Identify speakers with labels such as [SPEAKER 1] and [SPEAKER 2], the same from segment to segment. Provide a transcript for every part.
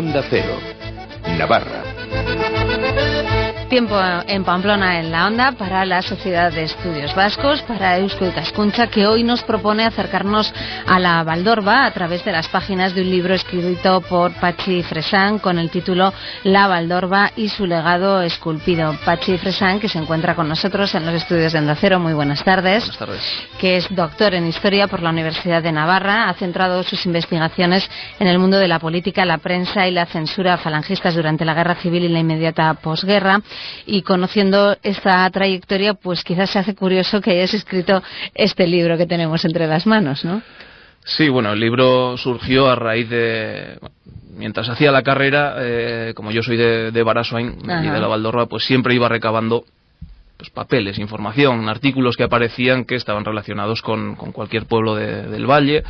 [SPEAKER 1] Onda Cero, Navarra.
[SPEAKER 2] Tiempo en Pamplona en la Onda para la Sociedad de Estudios Vascos, para Eusko Ikaskuntza, que hoy nos propone acercarnos a la Valdorba a través de las páginas de un libro escrito por Patxi Fresán con el título La Valdorba y su legado esculpido. Patxi Fresán, que se encuentra con nosotros en los estudios de Onda Cero. Muy buenas tardes.
[SPEAKER 3] Buenas tardes. Que
[SPEAKER 2] es doctor en Historia por la Universidad de Navarra. Ha centrado sus investigaciones en el mundo de la política, la prensa y la censura falangistas durante la Guerra Civil y la inmediata posguerra. Y conociendo esta trayectoria, pues quizás se hace curioso que hayas escrito este libro que tenemos entre las manos, ¿no?
[SPEAKER 3] Sí, bueno, el libro surgió a raíz de... Mientras hacía la carrera, como yo soy de Barasoain y de la Valdorba, pues siempre iba recabando pues, papeles, información, artículos que aparecían que estaban relacionados con cualquier pueblo del valle.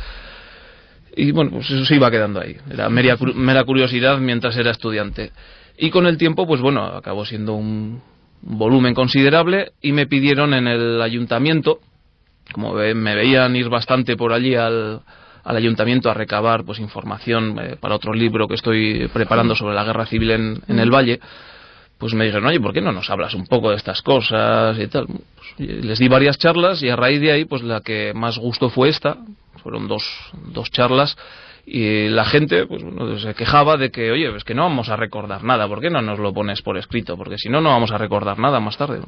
[SPEAKER 3] Y bueno, pues eso se iba quedando ahí. Era mera curiosidad mientras era estudiante. Y con el tiempo, pues bueno, acabó siendo un volumen considerable y me pidieron en el ayuntamiento, como me veían ir bastante por allí al ayuntamiento a recabar pues información para otro libro que estoy preparando sobre la guerra civil en el Valle, pues me dijeron, oye, ¿por qué no nos hablas un poco de estas cosas y tal? Pues, les di varias charlas y a raíz de ahí, pues la que más gustó fue esta, fueron dos charlas. Y la gente pues bueno, se quejaba de que, oye, es que no vamos a recordar nada, ¿por qué no nos lo pones por escrito? Porque si no, no vamos a recordar nada más tarde.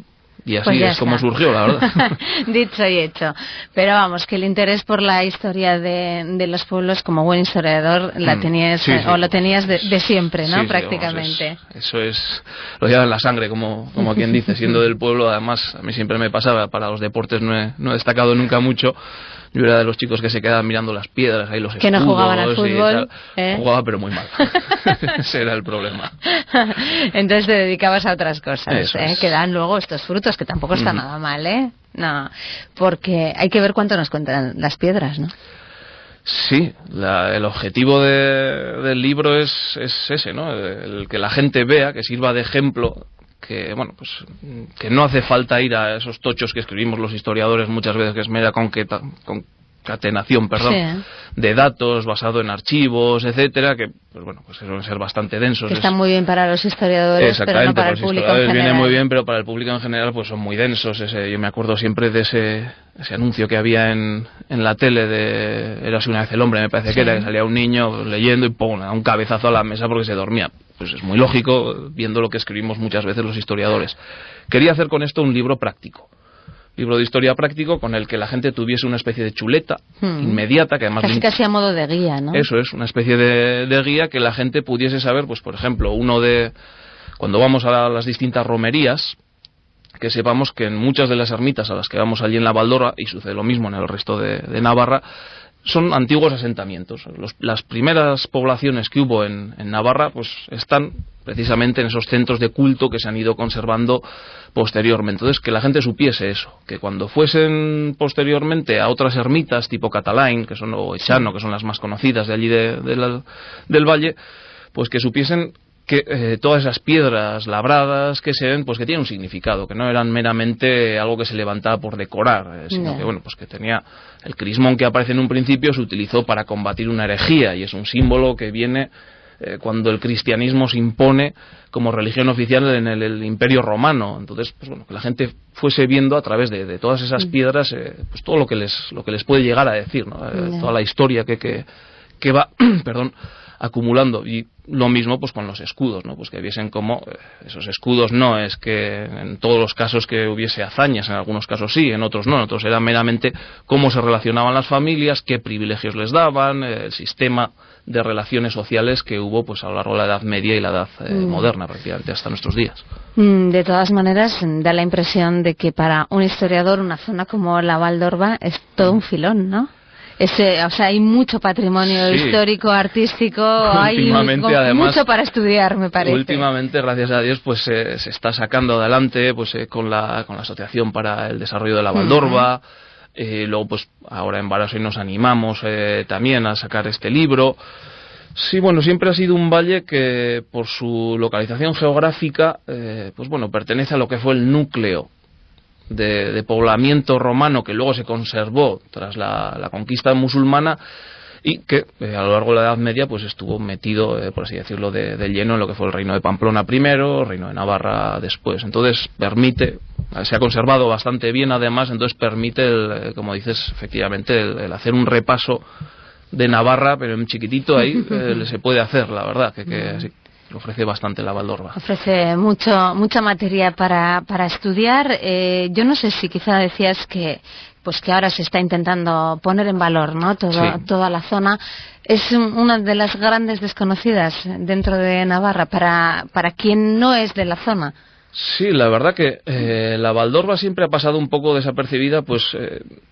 [SPEAKER 3] Y así pues es como surgió, la verdad.
[SPEAKER 2] Dicho y hecho. Pero vamos, que el interés por la historia de los pueblos, como buen historiador, la tenías, sí, o lo tenías de siempre, ¿no? Sí, prácticamente.
[SPEAKER 3] Vamos, eso es, lo lleva en la sangre, como quien dice, siendo del pueblo. Además, a mí siempre me pasaba, para los deportes no he destacado nunca mucho. Yo era de los chicos que se quedaban mirando las piedras, ahí los escudos.
[SPEAKER 2] Que no jugaban al fútbol.
[SPEAKER 3] Jugaba, pero muy mal. Ese era el problema.
[SPEAKER 2] Entonces te dedicabas a otras cosas, que dan luego estos frutos, que tampoco está nada mal, ¿eh? No, porque hay que ver cuánto nos cuentan las piedras, ¿no?
[SPEAKER 3] Sí, el objetivo del libro es ese, ¿no? El que la gente vea, que sirva de ejemplo, que bueno, pues que no hace falta ir a esos tochos que escribimos los historiadores muchas veces, que es mera concatenación, de datos basado en archivos, etcétera, que pues bueno, pues suelen ser bastante densos.
[SPEAKER 2] Que están muy bien para los historiadores, pero no para el público en general.
[SPEAKER 3] Viene muy bien, pero para el público en general pues son muy densos. Yo me acuerdo siempre de ese anuncio que había en la tele de Érase una vez el hombre, me parece que era, que salía un niño leyendo y ¡pum!, un cabezazo a la mesa porque se dormía. Pues es muy lógico, viendo lo que escribimos muchas veces los historiadores. Quería hacer con esto un libro práctico. Libro de historia práctico con el que la gente tuviese una especie de chuleta inmediata, que además...
[SPEAKER 2] Casi a modo de guía, ¿no?
[SPEAKER 3] Eso es, una especie de guía que la gente pudiese saber, pues por ejemplo, cuando vamos a las distintas romerías, que sepamos que en muchas de las ermitas a las que vamos allí en la Valdorba, y sucede lo mismo en el resto de Navarra, son antiguos asentamientos. Las primeras poblaciones que hubo en Navarra pues están precisamente en esos centros de culto que se han ido conservando posteriormente. Entonces, que la gente supiese eso, que cuando fuesen posteriormente a otras ermitas tipo Catalain, o Echano, que son las más conocidas de allí del valle, pues que supiesen que todas esas piedras labradas que se ven, pues que tienen un significado, que no eran meramente algo que se levantaba por decorar, sino que bueno, pues que tenía el crismón que aparece en un principio, se utilizó para combatir una herejía, y es un símbolo que viene cuando el cristianismo se impone como religión oficial en el Imperio Romano. Entonces, pues bueno, que la gente fuese viendo a través de todas esas piedras pues todo lo que les puede llegar a decir, ¿no? Toda la historia que va acumulando. Y lo mismo pues con los escudos, ¿no? Pues que viesen como esos escudos no es que en todos los casos que hubiese hazañas, en algunos casos sí, en otros no, en otros era meramente cómo se relacionaban las familias, qué privilegios les daban, el sistema de relaciones sociales que hubo pues a lo largo de la Edad Media y la Edad moderna, prácticamente hasta nuestros días.
[SPEAKER 2] De todas maneras, da la impresión de que para un historiador una zona como la Valdorba es todo un filón, ¿no? O sea, hay mucho patrimonio histórico, artístico, hay además, mucho para estudiar, me parece.
[SPEAKER 3] Últimamente, gracias a Dios, pues se está sacando adelante pues con la Asociación para el Desarrollo de la Valdorba. Luego, pues ahora en Barasoain nos animamos también a sacar este libro. Sí, bueno, siempre ha sido un valle que, por su localización geográfica, pues bueno, pertenece a lo que fue el núcleo de poblamiento romano que luego se conservó tras la conquista musulmana y que a lo largo de la Edad Media pues estuvo metido, por así decirlo, de lleno en lo que fue el reino de Pamplona primero, el reino de Navarra después. Entonces se ha conservado bastante bien además, entonces permite, como dices, efectivamente, el hacer un repaso de Navarra, pero en chiquitito ahí se puede hacer, la verdad, que sí, ofrece bastante la Valdorba.
[SPEAKER 2] Ofrece mucha materia para estudiar. Yo no sé si quizá decías que ahora se está intentando poner en valor, ¿no? Toda la zona. Es una de las grandes desconocidas dentro de Navarra para quien no es de la zona.
[SPEAKER 3] Sí, la verdad que la Valdorba siempre ha pasado un poco desapercibida,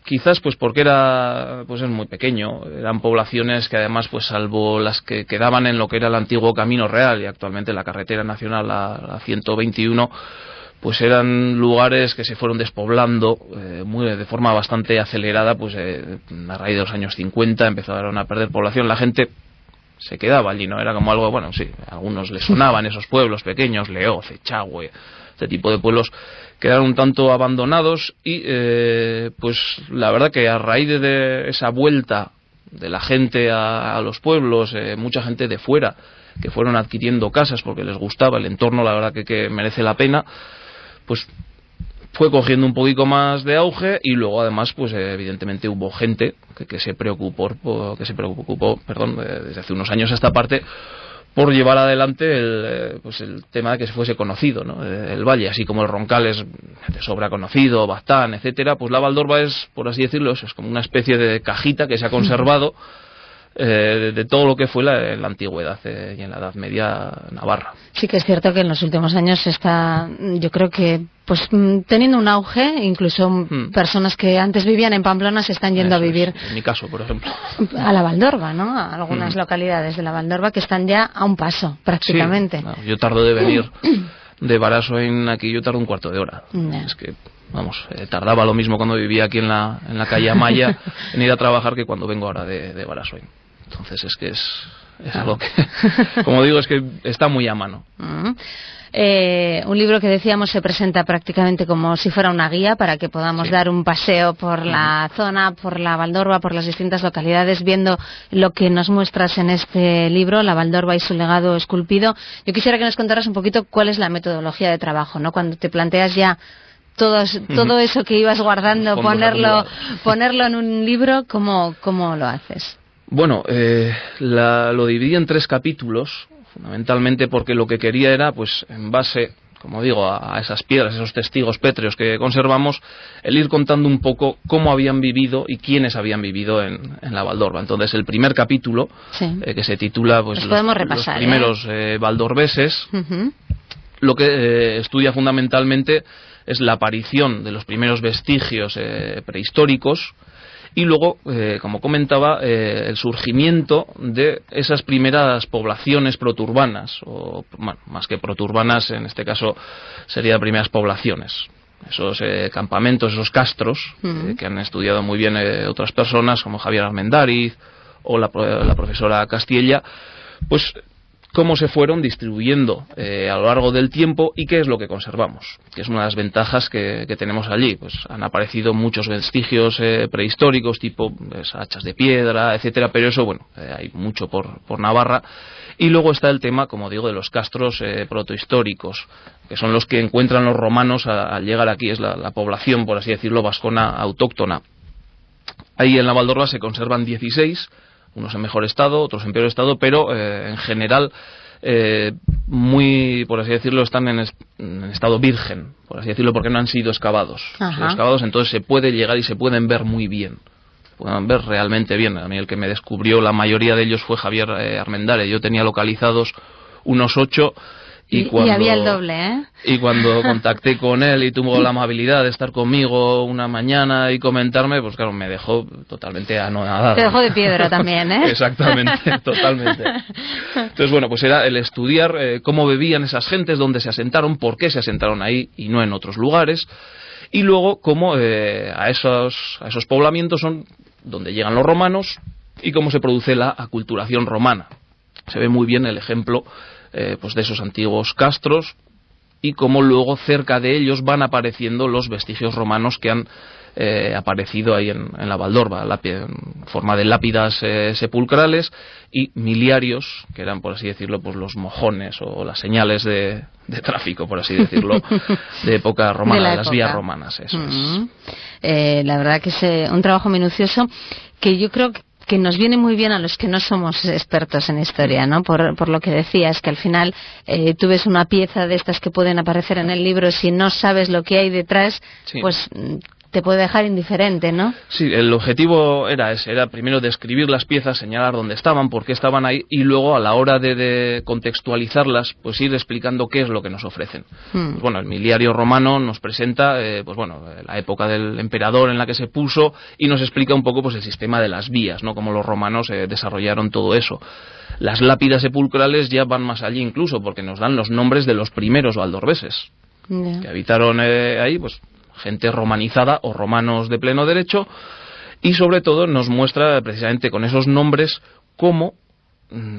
[SPEAKER 3] quizás porque es muy pequeño. Eran poblaciones que además, salvo las que quedaban en lo que era el antiguo Camino Real y actualmente la carretera nacional, la 121, eran lugares que se fueron despoblando de forma bastante acelerada, a raíz de los años 50 empezaron a perder población. La gente se quedaba allí, ¿no? Era como algo, a algunos les sonaban esos pueblos pequeños, Leoz, Echagüe, este tipo de pueblos quedaron un tanto abandonados y la verdad que a raíz de esa vuelta de la gente a los pueblos, mucha gente de fuera que fueron adquiriendo casas porque les gustaba el entorno, la verdad que merece la pena, fue cogiendo un poquito más de auge y luego además evidentemente hubo gente que se preocupó desde hace unos años a esta parte por llevar adelante el tema de que se fuese conocido, ¿no? El valle, así como el Roncal es de sobra conocido, Baztán, etcétera, la Valdorba es, por así decirlo, es como una especie de cajita que se ha conservado de todo lo que fue en la antigüedad y en la Edad Media Navarra. Sí que es cierto que en los últimos años está, yo creo que teniendo un auge, incluso personas que antes vivían en Pamplona se están yendo a vivir, en mi caso, por ejemplo, a la Valdorba, ¿no? A algunas localidades de la Valdorba que están ya a un paso, prácticamente. Sí, yo tardo de venir de Barasoin aquí, yo tardo un cuarto de hora. Es que tardaba lo mismo cuando vivía aquí en la calle Amaya en ir a trabajar que cuando vengo ahora de Barasoin. Entonces es algo que, como digo, es que está muy a mano. Un libro que decíamos se presenta prácticamente como si fuera una guía para que podamos dar un paseo por la zona, por la Valdorba, por las distintas localidades, viendo lo que nos muestras en este libro, La Valdorba y su legado esculpido. Yo quisiera que nos contaras un poquito cuál es la metodología de trabajo, ¿no? Cuando te planteas ya todo eso que ibas guardando, ponerlo en un libro, ¿cómo lo haces? Bueno, lo dividí en 3 capítulos, fundamentalmente porque lo que quería era, en base, como digo, a esas piedras, esos testigos pétreos que conservamos, el ir contando un poco cómo habían vivido y quiénes habían vivido en la Valdorba. Entonces, el primer capítulo, que se titula los primeros valdorbeses, lo que estudia fundamentalmente es la aparición de los primeros vestigios prehistóricos y luego, como comentaba, el surgimiento de esas primeras poblaciones proturbanas, o más que proturbanas, en este caso serían primeras poblaciones. Esos campamentos, esos castros, que han estudiado muy bien otras personas como Javier Armendáriz o la profesora Castiella, cómo se fueron distribuyendo a lo largo del tiempo y qué es lo que conservamos, que es una de las ventajas que tenemos allí. Han aparecido muchos vestigios prehistóricos, tipo hachas de piedra, etcétera, pero eso, hay mucho por Navarra. Y luego está el tema, como digo, de los castros protohistóricos, que son los que encuentran los romanos al llegar aquí, es la población, por así decirlo, vascona autóctona. Ahí en la Valdorba se conservan 16, unos en mejor estado, otros en peor estado, pero en general muy, por así decirlo, están en estado virgen, por así decirlo, porque no han sido excavados. Entonces se puede llegar y se pueden ver muy bien, pueden ver realmente bien. A mí el que me descubrió la mayoría de ellos fue Javier Armendáriz. Yo tenía localizados unos 8 y había el doble, ¿eh? Y cuando contacté con él y tuvo la amabilidad de estar conmigo una mañana y comentarme, claro, me dejó totalmente anonadado. Te dejó de piedra también, ¿eh? Exactamente, totalmente. Entonces, era el estudiar cómo vivían esas gentes, dónde se asentaron, por qué se asentaron ahí y no en otros lugares, y luego cómo a esos poblamientos son donde llegan los romanos y cómo se produce la aculturación romana. Se ve muy bien el ejemplo de esos antiguos castros y cómo luego cerca de ellos van apareciendo los vestigios romanos que han aparecido ahí en la Valdorba, en forma de lápidas sepulcrales y miliarios, que eran, por así decirlo, pues los mojones o las señales de tráfico, por así decirlo, de época romana, de las vías romanas. Eso es.
[SPEAKER 2] La verdad que es un trabajo minucioso que yo creo que nos viene muy bien a los que no somos expertos en historia, ¿no? Por lo que decías, que al final tú ves una pieza de estas que pueden aparecer en el libro, si no sabes lo que hay detrás, sí, pues te puede dejar indiferente, ¿no?
[SPEAKER 3] Sí, el objetivo era ese, era primero describir las piezas, señalar dónde estaban, por qué estaban ahí, y luego a la hora de contextualizarlas, pues ir explicando qué es lo que nos ofrecen. Pues bueno, el miliario romano nos presenta, pues bueno, la época del emperador en la que se puso, y nos explica un poco pues el sistema de las vías, ¿no? Cómo los romanos desarrollaron todo eso. Las lápidas sepulcrales ya van más allí incluso, porque nos dan los nombres de los primeros valdorbeses que habitaron ahí, pues gente romanizada o romanos de pleno derecho, y sobre todo nos muestra precisamente con esos nombres cómo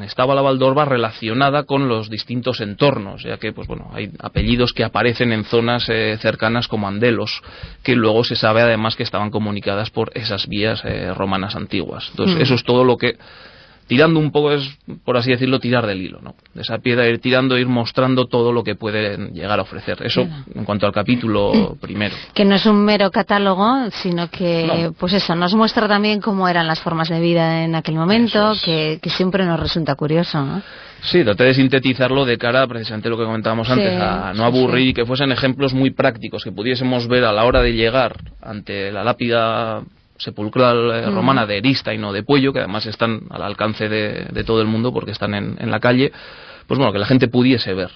[SPEAKER 3] estaba la Valdorba relacionada con los distintos entornos, ya que pues bueno, hay apellidos que aparecen en zonas cercanas como Andelos, que luego se sabe además que estaban comunicadas por esas vías romanas antiguas. Entonces eso es todo lo que, tirando un poco, es, por así decirlo, tirar del hilo, ¿no? De esa piedra ir tirando, ir mostrando todo lo que pueden llegar a ofrecer. Eso en cuanto al capítulo primero. Que
[SPEAKER 2] no es un mero catálogo, sino que, pues eso, nos muestra también cómo eran las formas de vida en aquel momento, que siempre nos resulta curioso, ¿no?
[SPEAKER 3] Sí, traté de sintetizarlo de cara precisamente a lo que comentábamos antes, a no aburrir y que fuesen ejemplos muy prácticos, que pudiésemos ver a la hora de llegar ante la lápida sepulcral romana de Erista y no de Puello, que además están al alcance de todo el mundo porque están en la calle, pues bueno, que la gente pudiese ver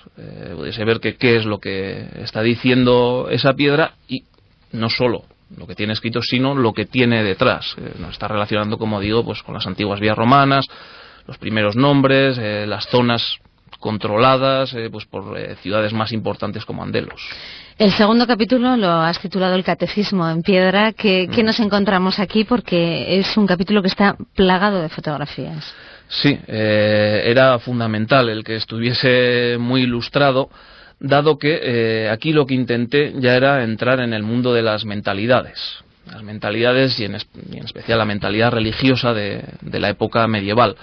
[SPEAKER 3] qué es lo que está diciendo esa piedra, y no solo lo que tiene escrito, sino lo que tiene detrás. Nos está relacionando, como digo, pues con las antiguas vías romanas, los primeros nombres, las zonas controladas pues por ciudades más importantes como Andelos.
[SPEAKER 2] El segundo capítulo lo has titulado El Catecismo en Piedra. ¿Qué nos encontramos aquí? Porque es un capítulo que está plagado de fotografías.
[SPEAKER 3] Sí, era fundamental el que estuviese muy ilustrado, dado que aquí lo que intenté ya era entrar en el mundo de las mentalidades. Las mentalidades y en especial la mentalidad religiosa de la época medieval.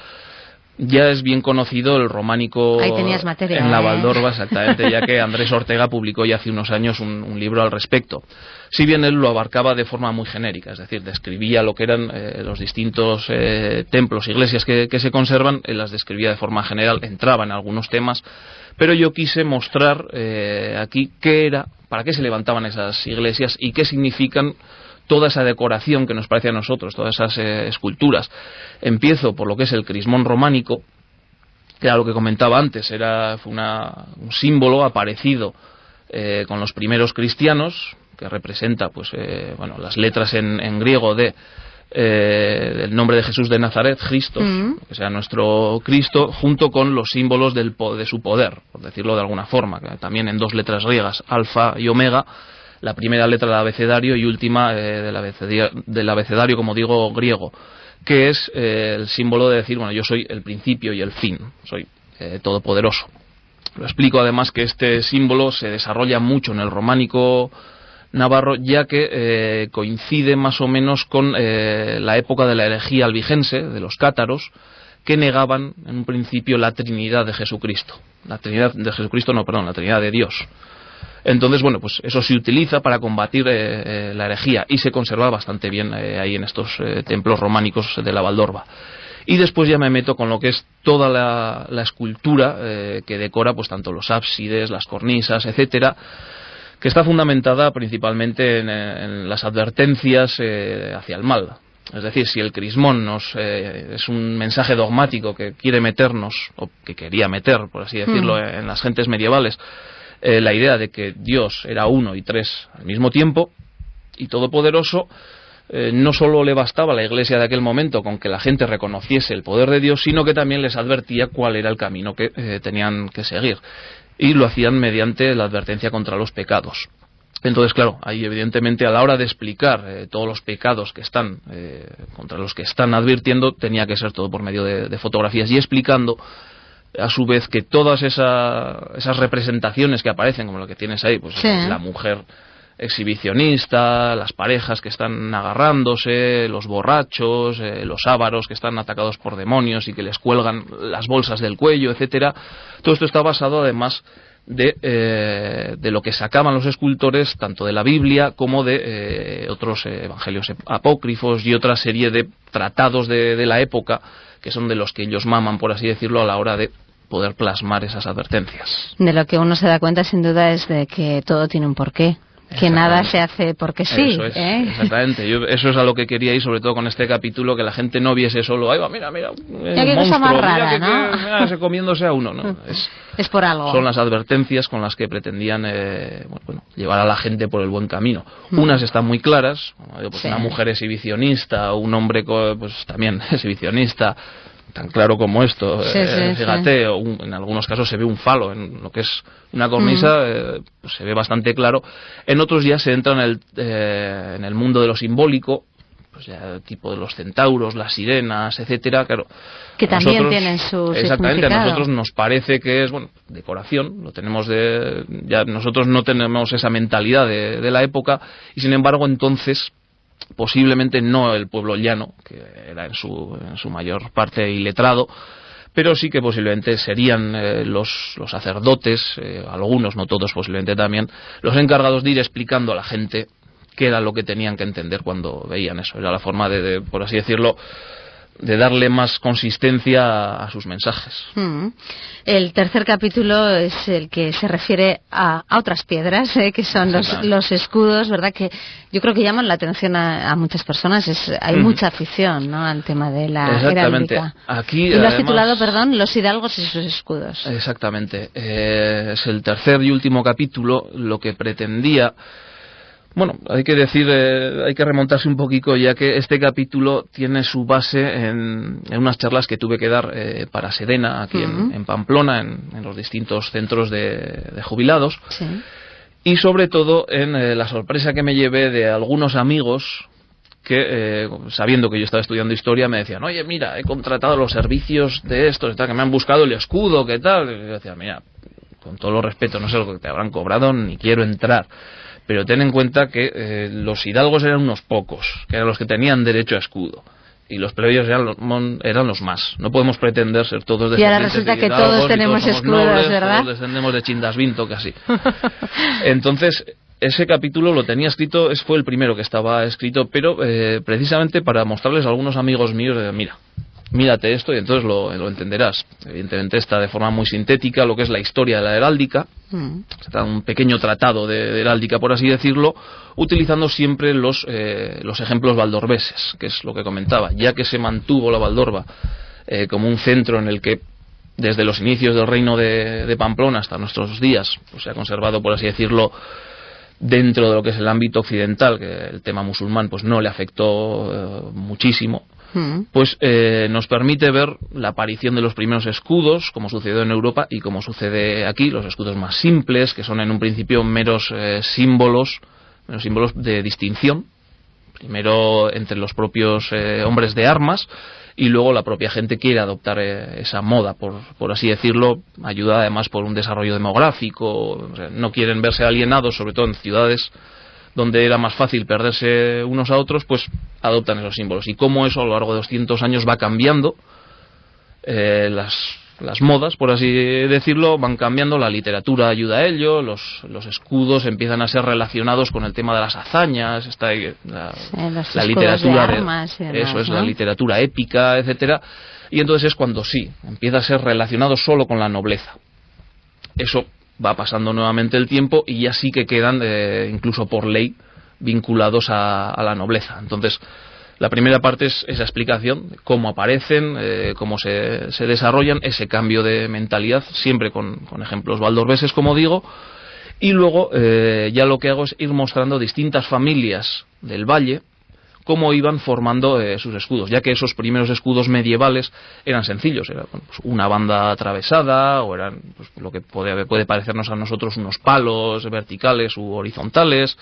[SPEAKER 3] Ya es bien conocido el románico
[SPEAKER 2] materia,
[SPEAKER 3] en la Valdorba, exactamente, ya que Andrés Ortega publicó ya hace unos años un libro al respecto. Si bien él lo abarcaba de forma muy genérica, es decir, describía lo que eran los distintos templos, iglesias que se conservan, él las describía de forma general, entraba en algunos temas, pero yo quise mostrar aquí qué era, para qué se levantaban esas iglesias y qué significan toda esa decoración que nos parece a nosotros, todas esas esculturas. Empiezo por lo que es el crismón románico, que era lo que comentaba antes, fue un símbolo aparecido con los primeros cristianos, que representa pues las letras en griego del nombre de Jesús de Nazaret, Christos, que sea nuestro Cristo, junto con los símbolos de su poder, por decirlo de alguna forma, que también en dos letras griegas, alfa y omega, la primera letra del abecedario y última del abecedario, como digo, griego, que es el símbolo de decir, bueno, yo soy el principio y el fin, soy todopoderoso. Lo explico además que este símbolo se desarrolla mucho en el románico navarro, ya que coincide más o menos con la época de la herejía albigense, de los cátaros, que negaban en un principio la Trinidad de Jesucristo. La Trinidad de Dios. Entonces, bueno, pues eso se utiliza para combatir la herejía y se conserva bastante bien ahí en estos templos románicos de la Valdorba. Y después ya me meto con lo que es toda la escultura que decora pues tanto los ábsides, las cornisas, etcétera, que está fundamentada principalmente en las advertencias hacia el mal. Es decir, si el crismón es un mensaje dogmático que quiere meternos, o que quería meter, por así decirlo, en las gentes medievales, la idea de que Dios era uno y tres al mismo tiempo y todopoderoso, no solo le bastaba a la Iglesia de aquel momento con que la gente reconociese el poder de Dios, sino que también les advertía cuál era el camino que tenían que seguir, y lo hacían mediante la advertencia contra los pecados. Entonces, claro, ahí evidentemente a la hora de explicar todos los pecados que están contra los que están advirtiendo, tenía que ser todo por medio de fotografías y explicando a su vez que todas esas representaciones que aparecen, como lo que tienes ahí, pues la mujer exhibicionista, las parejas que están agarrándose, los borrachos, los ávaros que están atacados por demonios y que les cuelgan las bolsas del cuello, etcétera. Todo esto está basado además de lo que sacaban los escultores tanto de la Biblia como de otros evangelios apócrifos y otra serie de tratados de la época, que son de los que ellos maman, por así decirlo, a la hora de poder plasmar esas advertencias.
[SPEAKER 2] De lo que uno se da cuenta sin duda es de que todo tiene un porqué. Que nada se hace porque sí.
[SPEAKER 3] Eso es, exactamente. Eso es a lo que quería ir, sobre todo con este capítulo, que la gente no viese solo, ahí va, mira,
[SPEAKER 2] qué cosa más rara, ¿no?
[SPEAKER 3] Mira, se comiéndose a uno, ¿no?
[SPEAKER 2] Es por algo.
[SPEAKER 3] Son las advertencias con las que pretendían llevar a la gente por el buen camino. Unas están muy claras, pues una mujer exhibicionista, o un hombre pues también exhibicionista, tan claro como esto, fíjate, en algunos casos se ve un falo, en lo que es una cornisa pues se ve bastante claro. En otros ya se entra en el mundo de lo simbólico, pues ya tipo de los centauros, las sirenas, etcétera, claro.
[SPEAKER 2] Que también tienen su
[SPEAKER 3] exactamente,
[SPEAKER 2] significado.
[SPEAKER 3] A nosotros nos parece que es, decoración, lo tenemos ya nosotros no tenemos esa mentalidad de la época, y sin embargo entonces posiblemente no el pueblo llano, que era en su mayor parte iletrado, pero sí que posiblemente serían los sacerdotes, algunos, no todos posiblemente también, los encargados de ir explicando a la gente qué era lo que tenían que entender cuando veían eso. Era la forma de por así decirlo, de darle más consistencia a sus mensajes.
[SPEAKER 2] El tercer capítulo es el que se refiere a otras piedras, que son los escudos, ¿verdad? Que yo creo que llaman la atención a muchas personas. Hay mucha afición, ¿no?, al tema de la heráldica.
[SPEAKER 3] Aquí,
[SPEAKER 2] y lo has titulado, Los hidalgos y sus escudos.
[SPEAKER 3] Exactamente. Es el tercer y último capítulo. Lo que pretendía... Bueno, hay que decir, hay que remontarse un poquito, ya que este capítulo tiene su base en unas charlas que tuve que dar para Sedena, aquí en Pamplona, en los distintos centros de jubilados, y sobre todo en la sorpresa que me llevé de algunos amigos que, sabiendo que yo estaba estudiando historia, me decían, oye, mira, he contratado los servicios de estos, que me han buscado el escudo, ¿qué tal? Y yo decía, mira, con todo los respeto, no sé lo que te habrán cobrado, ni quiero entrar. Pero ten en cuenta que los hidalgos eran unos pocos, que eran los que tenían derecho a escudo, y los plebeyos eran los más. No podemos pretender ser todos descendientes.
[SPEAKER 2] Y ahora resulta que todos tenemos escudos, nobles, ¿verdad?
[SPEAKER 3] Todos descendemos de Chindasvinto casi. Entonces, ese capítulo lo tenía escrito, fue el primero que estaba escrito, pero precisamente para mostrarles a algunos amigos míos, mírate esto y entonces lo entenderás. Evidentemente está de forma muy sintética lo que es la historia de la heráldica. Está un pequeño tratado de heráldica, por así decirlo, utilizando siempre los ejemplos valdorbeses, que es lo que comentaba. Ya que se mantuvo la Valdorba como un centro en el que desde los inicios del reino de Pamplona hasta nuestros días pues se ha conservado, por así decirlo, dentro de lo que es el ámbito occidental, que el tema musulmán pues no le afectó muchísimo, pues nos permite ver la aparición de los primeros escudos, como sucedió en Europa y como sucede aquí, los escudos más simples, que son en un principio meros símbolos de distinción, primero entre los propios hombres de armas, y luego la propia gente quiere adoptar esa moda, por así decirlo, ayudada además por un desarrollo demográfico. O sea, no quieren verse alienados, sobre todo en ciudades donde era más fácil perderse unos a otros, pues adoptan esos símbolos. Y cómo eso a lo largo de 200 años va cambiando, las modas, por así decirlo, van cambiando, la literatura ayuda a ello, los escudos empiezan a ser relacionados con el tema de las hazañas, está ahí la literatura
[SPEAKER 2] de armas y demás,
[SPEAKER 3] eso es,
[SPEAKER 2] ¿no?
[SPEAKER 3] La literatura épica, etcétera, y entonces es cuando sí, empieza a ser relacionado solo con la nobleza. Eso va pasando nuevamente el tiempo y ya sí que quedan, incluso por ley, vinculados a la nobleza. Entonces, la primera parte es esa explicación de cómo aparecen, cómo se desarrollan, ese cambio de mentalidad, siempre con ejemplos valdorbeses, como digo, y luego ya lo que hago es ir mostrando distintas familias del valle, cómo iban formando sus escudos, ya que esos primeros escudos medievales eran sencillos, era pues una banda atravesada, o eran pues, lo que puede parecernos a nosotros unos palos verticales u horizontales.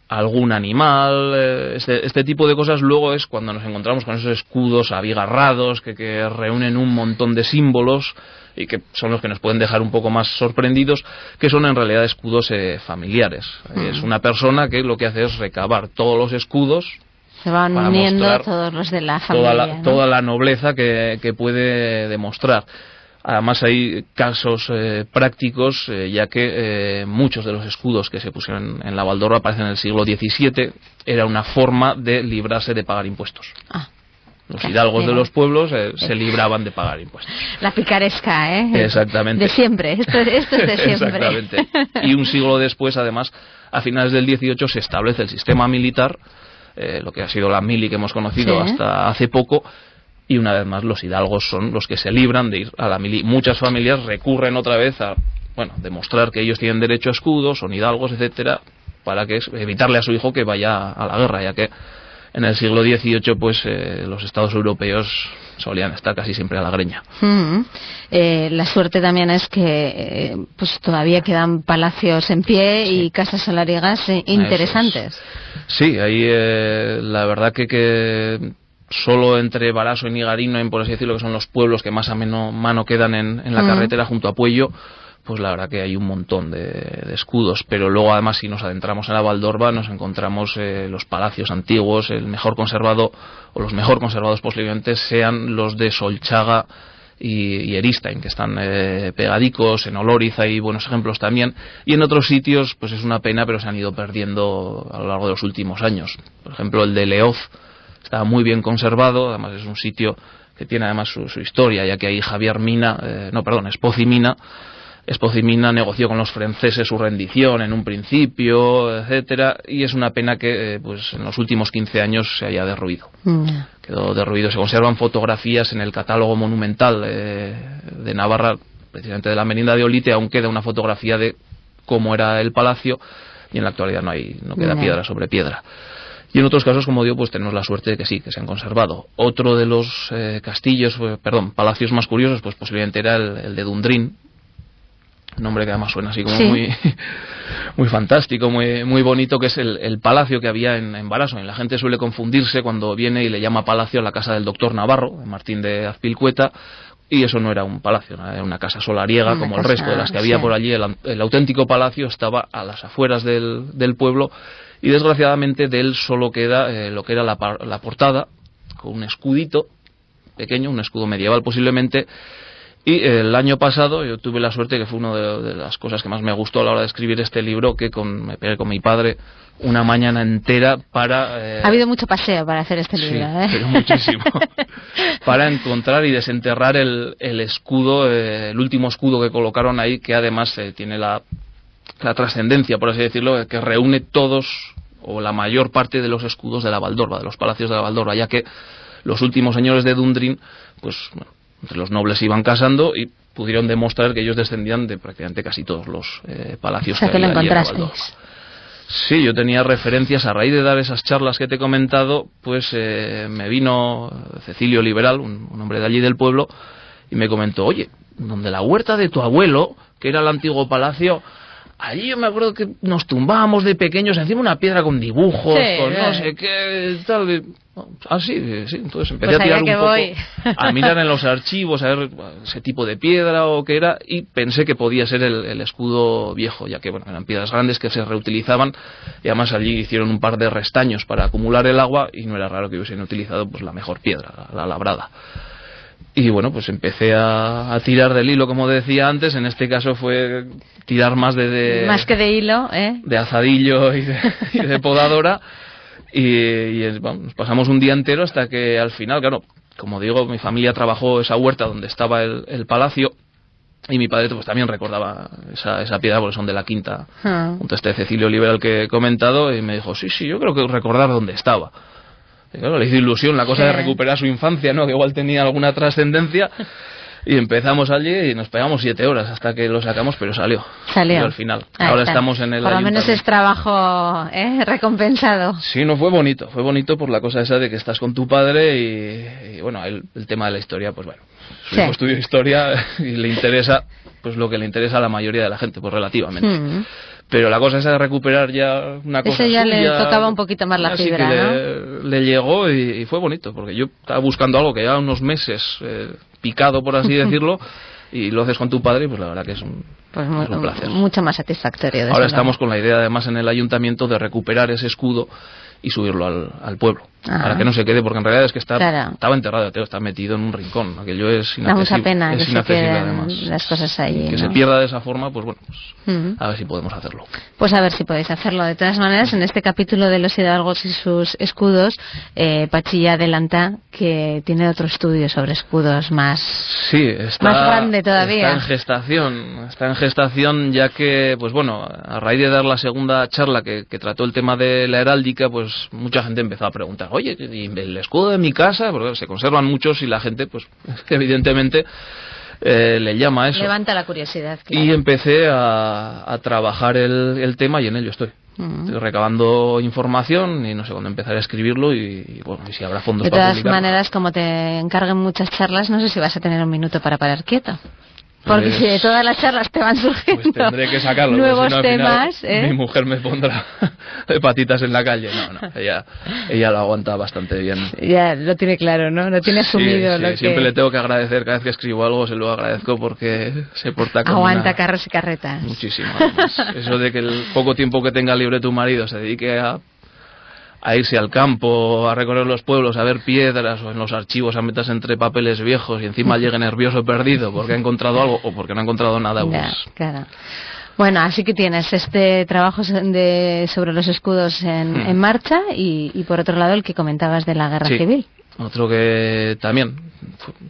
[SPEAKER 3] algún animal, este tipo de cosas. Luego es cuando nos encontramos con esos escudos abigarrados que reúnen un montón de símbolos y que son los que nos pueden dejar un poco más sorprendidos, que son en realidad escudos familiares. Es una persona que lo que hace es recabar todos los escudos.
[SPEAKER 2] Se van uniendo todos los de la familia,
[SPEAKER 3] toda la nobleza que puede demostrar. Además hay casos prácticos, ya que muchos de los escudos que se pusieron en la Valdorba aparecen en el siglo XVII. Era una forma de librarse de pagar impuestos. Los hidalgos de los pueblos se libraban de pagar impuestos.
[SPEAKER 2] La picaresca, ¿eh?
[SPEAKER 3] Exactamente.
[SPEAKER 2] De siempre, esto es de siempre.
[SPEAKER 3] Exactamente. Y un siglo después, además, a finales del XVIII se establece el sistema militar, lo que ha sido la mili que hemos conocido hasta hace poco, y una vez más los hidalgos son los que se libran de ir a la mili. Muchas familias recurren otra vez a demostrar que ellos tienen derecho a escudos, son hidalgos, etcétera, para evitarle a su hijo que vaya a la guerra, ya que en el siglo XVIII pues los estados europeos solían estar casi siempre a la greña.
[SPEAKER 2] La suerte también es que pues todavía quedan palacios en pie y casas solariegas interesantes.
[SPEAKER 3] Sí, ahí la verdad que solo entre Baraso y Nigarino, por así decirlo, que son los pueblos que más a mano quedan en la carretera junto a Puello, pues la verdad que hay un montón de escudos. Pero luego además, si nos adentramos en la Valdorba, nos encontramos los palacios antiguos, el mejor conservado o los mejor conservados posiblemente sean los de Solchaga y Eristain, que están pegadicos. En Olóriz hay buenos ejemplos también, y en otros sitios pues es una pena, pero se han ido perdiendo a lo largo de los últimos años. Por ejemplo, el de Leoz está muy bien conservado, además es un sitio que tiene además su historia, ya que ahí Espozimina negoció con los franceses su rendición en un principio, etcétera, y es una pena que pues en los últimos 15 años se haya derruido. Quedó derruido. Se conservan fotografías en el catálogo monumental de Navarra, precisamente de la Merinda de Olite. Aún queda una fotografía de cómo era el palacio, y en la actualidad no queda piedra sobre piedra. Y en otros casos, como digo, pues tenemos la suerte de que sí, que se han conservado. Otro de los palacios más curiosos, pues posiblemente era el de Dundrin, nombre que además suena así como muy fantástico, muy bonito, que es el palacio que había en Baraso. Y la gente suele confundirse cuando viene y le llama palacio a la casa del doctor Navarro, Martín de Azpilcueta, y eso no era un palacio, era una casa solariega como el resto de las que había por allí. El auténtico palacio estaba a las afueras del pueblo, y desgraciadamente de él solo queda lo que era la portada, con un escudito pequeño, un escudo medieval posiblemente. Y el año pasado yo tuve la suerte, que fue una de las cosas que más me gustó a la hora de escribir este libro, que me pegué con mi padre una mañana entera para...
[SPEAKER 2] Ha habido mucho paseo para hacer este libro,
[SPEAKER 3] pero muchísimo. Para encontrar y desenterrar el escudo, el último escudo que colocaron ahí, que además tiene la trascendencia, por así decirlo, que reúne todos o la mayor parte de los escudos de la Valdorba, de los palacios de la Valdorba, ya que los últimos señores de Dundrin, pues bueno, entre los nobles se iban casando y pudieron demostrar que ellos descendían de prácticamente casi todos los palacios que había allí en la Valdorba. Sí, yo tenía referencias a raíz de dar esas charlas que te he comentado. Pues me vino Cecilio Liberal, un hombre de allí del pueblo, y me comentó: oye, donde la huerta de tu abuelo, que era el antiguo palacio, allí yo me acuerdo que nos tumbábamos de pequeños encima una piedra con dibujos, con no sé qué, tal. Sí. Entonces empecé a tirar un poco, a mirar en los archivos, a ver ese tipo de piedra o qué era, y pensé que podía ser el escudo viejo, ya que bueno, eran piedras grandes que se reutilizaban, y además allí hicieron un par de restaños para acumular el agua, y no era raro que hubiesen utilizado pues la mejor piedra, la labrada. Y bueno, pues empecé a tirar del hilo, como decía antes. En este caso fue tirar más
[SPEAKER 2] más que de hilo,
[SPEAKER 3] de azadillo y de podadora. Y bueno, nos pasamos un día entero hasta que al final, claro, como digo, mi familia trabajó esa huerta donde estaba el palacio, y mi padre pues también recordaba esa piedra, porque son de la quinta, junto a este Cecilio Liberal que he comentado, y me dijo: sí, yo creo que recordar dónde estaba. Y claro, le hizo ilusión la cosa de recuperar su infancia, ¿no? Que igual tenía alguna trascendencia. Y empezamos allí y nos pegamos 7 horas hasta que lo sacamos, pero salió al final. Ahora estamos en el
[SPEAKER 2] Por lo menos es trabajo recompensado.
[SPEAKER 3] Sí, no, fue bonito por la cosa esa de que estás con tu padre y bueno, el tema de la historia, pues bueno, su hijo estudia historia y le interesa pues lo que le interesa a la mayoría de la gente, pues relativamente. Pero la cosa esa de recuperar ya una cosa
[SPEAKER 2] Ese ya
[SPEAKER 3] suya,
[SPEAKER 2] le tocaba un poquito más la
[SPEAKER 3] así
[SPEAKER 2] fibra,
[SPEAKER 3] que
[SPEAKER 2] ¿no?
[SPEAKER 3] le llegó y fue bonito, porque yo estaba buscando algo que lleva unos meses picado, por así decirlo, y lo haces con tu padre y pues la verdad que es un placer.
[SPEAKER 2] Mucho más satisfactorio.
[SPEAKER 3] Ahora estamos con la idea además en el ayuntamiento de recuperar ese escudo y subirlo al pueblo.
[SPEAKER 2] Ajá.
[SPEAKER 3] Para que no se quede, porque en realidad es que
[SPEAKER 2] Claro.
[SPEAKER 3] estaba enterrado, está metido en un rincón. Aquello es inaccesible.
[SPEAKER 2] Da mucha pena
[SPEAKER 3] es
[SPEAKER 2] que se
[SPEAKER 3] inaccesible
[SPEAKER 2] queden
[SPEAKER 3] además.
[SPEAKER 2] las cosas ahí,
[SPEAKER 3] Que
[SPEAKER 2] ¿no?
[SPEAKER 3] se pierda de esa forma, pues bueno, a ver si podemos hacerlo.
[SPEAKER 2] Pues a ver si podéis hacerlo. De todas maneras, en este capítulo de los hidalgos y sus escudos, Pachi ya adelanta que tiene otro estudio sobre escudos más grande todavía.
[SPEAKER 3] Está en gestación, ya que, pues bueno, a raíz de dar la segunda charla que trató el tema de la heráldica, pues mucha gente empezó a preguntar, oye, ¿y el escudo de mi casa? Porque se conservan muchos y la gente, pues evidentemente, le llama a eso.
[SPEAKER 2] Levanta la curiosidad, claro.
[SPEAKER 3] Y empecé a trabajar el tema y en ello estoy. Estoy recabando información y no sé cuándo empezaré a escribirlo y bueno, y si habrá fondos para publicarlo.
[SPEAKER 2] De todas maneras, como te encarguen muchas charlas, no sé si vas a tener un minuto para parar quieto. Porque si de todas las charlas te van surgiendo
[SPEAKER 3] pues tendré que sacarlo,
[SPEAKER 2] nuevos
[SPEAKER 3] si no,
[SPEAKER 2] temas,
[SPEAKER 3] mi mujer me pondrá de patitas en la calle. No, ella lo aguanta bastante bien.
[SPEAKER 2] Ya lo tiene claro, ¿no? Lo tiene asumido.
[SPEAKER 3] Sí, siempre le tengo que agradecer, cada vez que escribo algo se lo agradezco porque se porta como
[SPEAKER 2] aguanta carros y carretas.
[SPEAKER 3] Muchísimo, además. Eso de que el poco tiempo que tenga libre tu marido se dedique a irse al campo, a recorrer los pueblos, a ver piedras o en los archivos a meterse entre papeles viejos y encima llegue nervioso perdido porque ha encontrado algo o porque no ha encontrado nada. Pues...
[SPEAKER 2] Ya, claro. Bueno, así que tienes este trabajo sobre los escudos en marcha y por otro lado el que comentabas de la guerra civil. Otro
[SPEAKER 3] que también,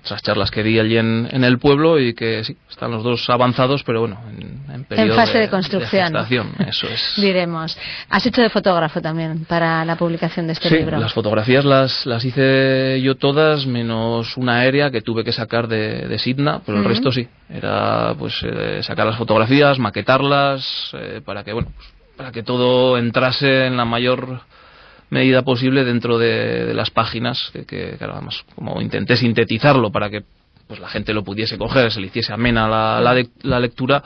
[SPEAKER 3] otras charlas que di allí en el pueblo y que sí, están los dos avanzados, pero bueno, en periodo
[SPEAKER 2] en fase de construcción.
[SPEAKER 3] De gestación, eso es.
[SPEAKER 2] Diremos. Has hecho de fotógrafo también para la publicación de este libro.
[SPEAKER 3] Sí, las fotografías las hice yo todas, menos una aérea que tuve que sacar de Sidna, pero el resto sí. Era pues sacar las fotografías, maquetarlas, para que todo entrase en la mayor medida posible dentro de las páginas que claro, además como intenté sintetizarlo para que pues la gente lo pudiese coger, se le hiciese amena la lectura,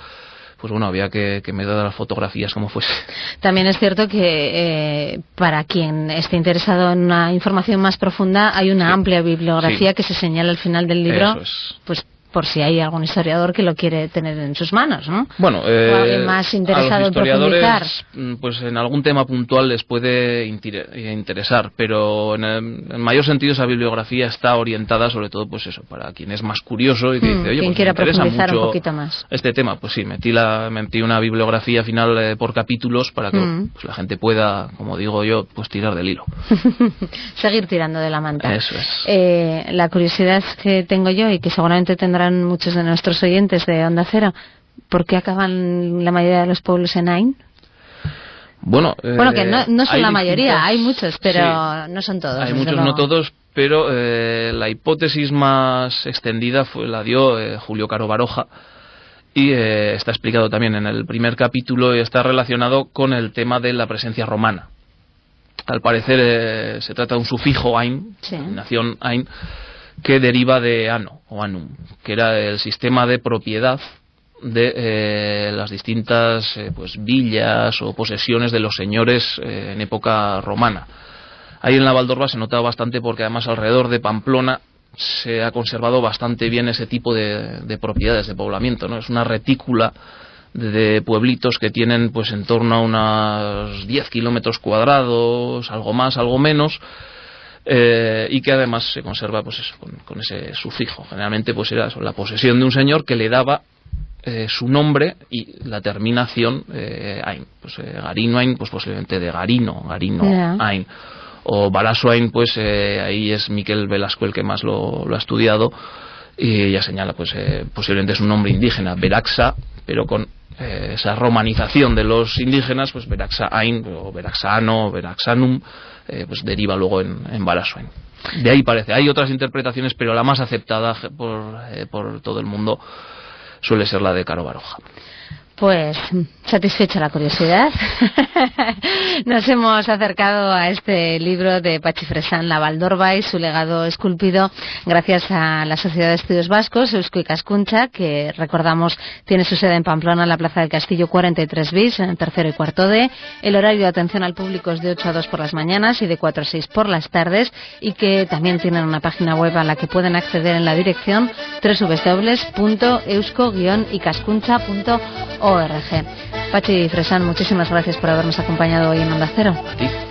[SPEAKER 3] pues bueno, había que meter las fotografías como fuese.
[SPEAKER 2] También es cierto que para quien esté interesado en una información más profunda hay una amplia bibliografía que se señala al final del libro.
[SPEAKER 3] Eso es.
[SPEAKER 2] Pues por si hay algún historiador que lo quiere tener en sus manos, ¿no?
[SPEAKER 3] Bueno,
[SPEAKER 2] o alguien más interesado
[SPEAKER 3] a los historiadores,
[SPEAKER 2] en profundizar.
[SPEAKER 3] Pues en algún tema puntual les puede interesar, pero en el mayor sentido esa bibliografía está orientada sobre todo, pues eso, para quien es más curioso y que dice, oye, pues
[SPEAKER 2] quiera
[SPEAKER 3] me interesa
[SPEAKER 2] profundizar
[SPEAKER 3] mucho
[SPEAKER 2] un poquito más
[SPEAKER 3] este tema. Pues sí, metí una bibliografía final por capítulos para que pues la gente pueda, como digo yo, pues tirar del hilo.
[SPEAKER 2] Seguir tirando de la manta.
[SPEAKER 3] Eso es.
[SPEAKER 2] La curiosidad que tengo yo y que seguramente tendrán muchos de nuestros oyentes de Onda Cero, ¿por qué acaban la mayoría de los pueblos en Ain?
[SPEAKER 3] Bueno,
[SPEAKER 2] que no son la mayoría, hay muchos, pero no son todos.
[SPEAKER 3] Hay muchos, no todos, pero la hipótesis más extendida la dio Julio Caro Baroja y está explicado también en el primer capítulo y está relacionado con el tema de la presencia romana. Al parecer se trata de un sufijo Ain, nación Ain, que deriva de ano o anum, que era el sistema de propiedad de las distintas pues villas o posesiones de los señores en época romana. Ahí en la Valdorba se notaba bastante porque además alrededor de Pamplona se ha conservado bastante bien ese tipo de propiedades de poblamiento, ¿no? Es una retícula de pueblitos que tienen pues en torno a unos 10 kilómetros cuadrados, algo más, algo menos, y que además se conserva pues eso, con ese sufijo. Generalmente pues era la posesión de un señor que le daba su nombre y la terminación Ain. Pues Garino Ain, pues posiblemente de Garino Ain. O Balaso Ain, pues ahí es Miquel Velasco el que más lo ha estudiado y ya señala pues posiblemente es un nombre indígena, Veraxa, pero con esa romanización de los indígenas, pues Veraxa Ain o Veraxano, Veraxanum, pues deriva luego en Balaso Ain. De ahí parece. Hay otras interpretaciones, pero la más aceptada por todo el mundo suele ser la de Caro Baroja.
[SPEAKER 2] Pues satisfecha la curiosidad. Nos hemos acercado a este libro de Patxi Fresan, La Valdorba y su legado esculpido gracias a la Sociedad de Estudios Vascos, Eusko Ikaskuntza, que recordamos tiene su sede en Pamplona, en la Plaza del Castillo 43 bis, en el tercero y cuarto D. El horario de atención al público es de 8 a 2 por las mañanas y de 4 a 6 por las tardes, y que también tienen una página web a la que pueden acceder en la dirección www.eusko-ikaskuntza.org. Patxi Fresan, muchísimas gracias por habernos acompañado hoy en Onda Cero.
[SPEAKER 3] A ti.